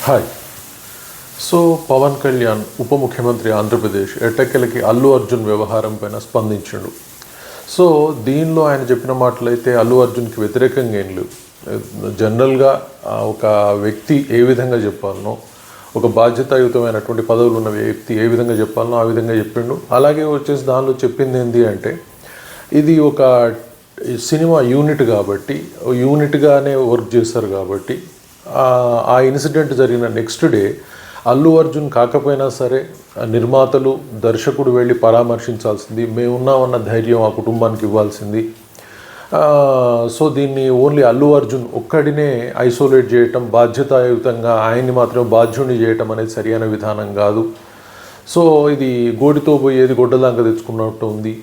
Hi. So Pawan Kalyan ఉప ముఖ్యమంత్రి ఆంధ్రప్రదేశ్ ఎట్టకేలకి అల్లు అర్జున్ వ్యవహారం పైన స్పందించాడు. సో దీనిలో ఆయన చెప్పిన మాటలైతే అల్లు అర్జున్కి వ్యతిరేకంగా ఏం లేవు. జనరల్గా ఒక వ్యక్తి ఏ విధంగా చెప్పాలనో, ఒక బాధ్యతాయుతమైనటువంటి పదవులు ఉన్న వ్యక్తి ఏ విధంగా చెప్పాలనో ఆ విధంగా చెప్పిండు. అలాగే వచ్చేసి దానిలో చెప్పింది ఏంటి అంటే, ఇది ఒక సినిమా యూనిట్ కాబట్టి, యూనిట్గానే వర్క్ చేస్తారు కాబట్టి ఆ ఇన్సిడెంట్ జరిగిన నెక్స్ట్ డే అల్లు అర్జున్ కాకపోయినా సరే నిర్మాతలు, దర్శకుడు వెళ్ళి పరామర్శించాల్సింది, మేమున్నామన్న ధైర్యం ఆ కుటుంబానికి ఇవ్వాల్సింది. సో దీన్ని ఓన్లీ అల్లు అర్జున్ ఒక్కడినే ఐసోలేట్ చేయటం, బాధ్యతాయుతంగా ఆయన్ని మాత్రం బాధ్యుని చేయటం అనేది సరైన విధానం కాదు. సో ఇది గోడితో పోయేది గొడ్డదాకా తెచ్చుకున్నట్టు ఉంది.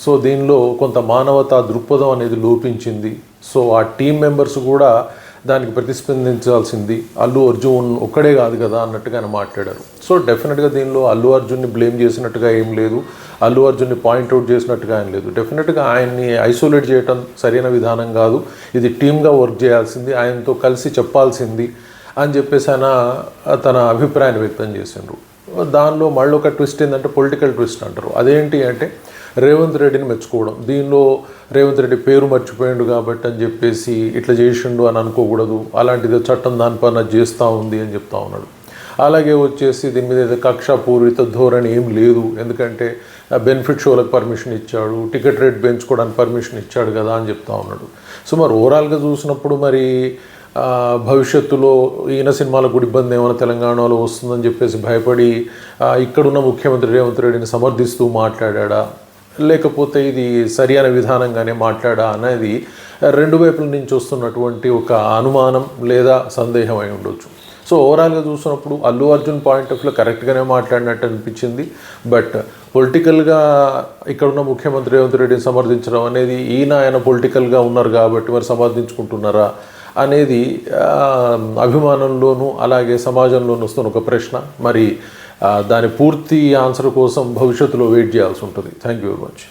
సో దీనిలో కొంత మానవతా దృక్పథం అనేది లోపించింది. సో ఆ టీం మెంబర్స్ కూడా దానికి ప్రతిస్పందించాల్సింది, అల్లు అర్జున్ ఒక్కడే కాదు కదా అన్నట్టుగా ఆయన మాట్లాడారు. సో డెఫినెట్గా దీనిలో అల్లు అర్జున్ని బ్లేమ్ చేసినట్టుగా ఏం లేదు, అల్లు అర్జున్ని పాయింట్అవుట్ చేసినట్టుగా ఏం లేదు. డెఫినెట్గా ఆయన్ని ఐసోలేట్ చేయడం సరైన విధానం కాదు, ఇది టీమ్గా వర్క్ చేయాల్సింది, ఆయనతో కలిసి చెప్పాల్సింది అని చెప్పేసి ఆయన తన అభిప్రాయాన్ని వ్యక్తం చేసిండ్రు. దానిలో మళ్ళీ ఒక ట్విస్ట్ ఏంటంటే పొలిటికల్ ట్విస్ట్ అంటారు. అదేంటి అంటే రేవంత్ రెడ్డిని మెచ్చుకోవడం. దీనిలో రేవంత్ రెడ్డి పేరు మర్చిపోయాడు కాబట్టి అని చెప్పేసి ఇట్లా చేసిండు అని అనుకోకూడదు, అలాంటిది చట్టం దానిపైన చేస్తూ ఉంది అని చెప్తా ఉన్నాడు. అలాగే వచ్చేసి దీని మీద ఏదో కక్షాపూరిత ధోరణి ఏం లేదు, ఎందుకంటే బెనిఫిట్ షోలకు పర్మిషన్ ఇచ్చాడు, టికెట్ రేట్ పెంచుకోవడానికి పర్మిషన్ ఇచ్చాడు కదా అని చెప్తా ఉన్నాడు. సో మరి ఓవరాల్గా చూసినప్పుడు మరి భవిష్యత్తులో ఈయన సినిమాలకు కూడా ఇబ్బంది ఏమైనా తెలంగాణలో వస్తుందని చెప్పేసి భయపడి ఇక్కడున్న ముఖ్యమంత్రి రేవంత్ రెడ్డిని సమర్థిస్తూ మాట్లాడా, లేకపోతే ఇది సరైన విధానంగానే మాట్లాడా అనేది రెండు వైపుల నుంచి వస్తున్నటువంటి ఒక అనుమానం లేదా సందేహం అయి ఉండొచ్చు. సో ఓవరాల్గా చూసినప్పుడు అల్లు అర్జున్ పాయింట్ ఆఫ్ వ్యూలో కరెక్ట్గానే మాట్లాడినట్టు అనిపించింది. బట్ పొలిటికల్గా ఇక్కడున్న ముఖ్యమంత్రి రేవంత్ రెడ్డిని సమర్థించడం అనేది ఆయన పొలిటికల్గా ఉన్నారు కాబట్టి మరి సమర్థించుకుంటున్నారా అనేది అభిమానంలోనూ అలాగే సమాజంలోనూ వస్తున్న ఒక ప్రశ్న. మరి దాని పూర్తి ఆన్సర్ కోసం భవిష్యత్తులో వెయిట్ చేయాల్సి ఉంటుంది. Thank you very much.